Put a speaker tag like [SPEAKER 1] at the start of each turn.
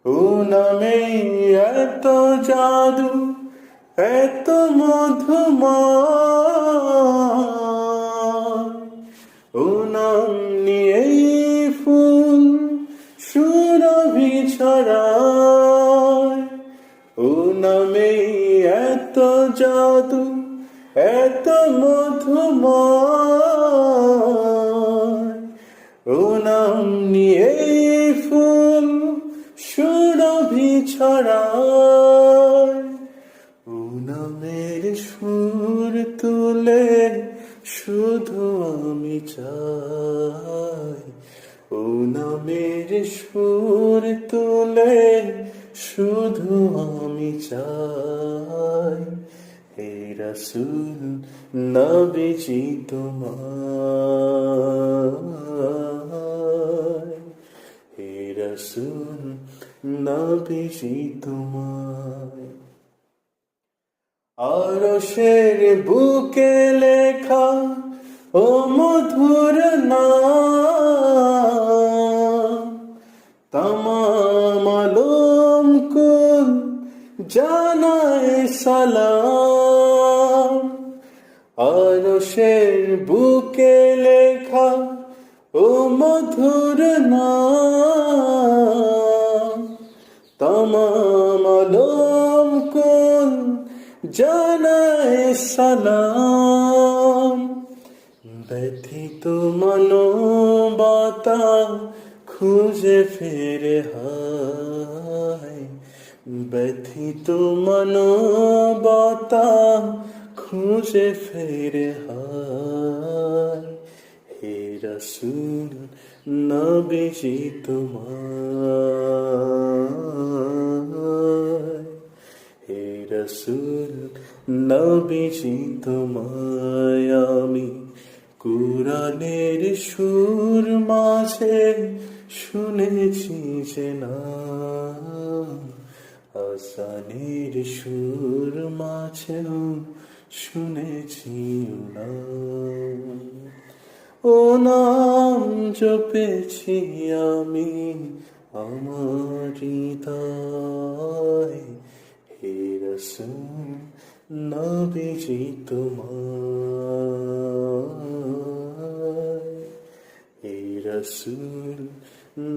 [SPEAKER 1] ও নামে এত জাদু, এত মধুময়, ও নাম নিয়েই ফুল সুরভি ছড়ায়। ও নামে এত জাদু, এত মধুময়, ও নাম নিয়েই ফুল সুরভি ছড়ায়। ও নামের সুর তুলে শুধু আমি চাই, ও নামের সুর তুলে শুধু আমি চাই। হে রাসূল নবীজি তোমায়, হে রাসূল নবীজি তোমায়। আরশের বুকে লেখা ও মধুর নাম, তামাম আলম কুল জানায় সালাম। আরশের বুকে লেখা ও মধুর নাম, তামাম আলম কুল জানায় সালাম। ব্যথিত মানবতা খুঁজে ফিরে হায়, ব্যথিত মানবতা খুঁজে ফিরে হায়। হে রাসূল নবীজি তোমায়, হে রাসূল নবীজি তোমায়। আমি কুরআনের সুর মাঝে শুনেছি যে নাম, আসানের সুর মাঝেও শুনেছি নাম। ও নাম জপেছি আমি আমার হৃদয়। হে রাসূল নবীজি তোমায়, হে রাসূল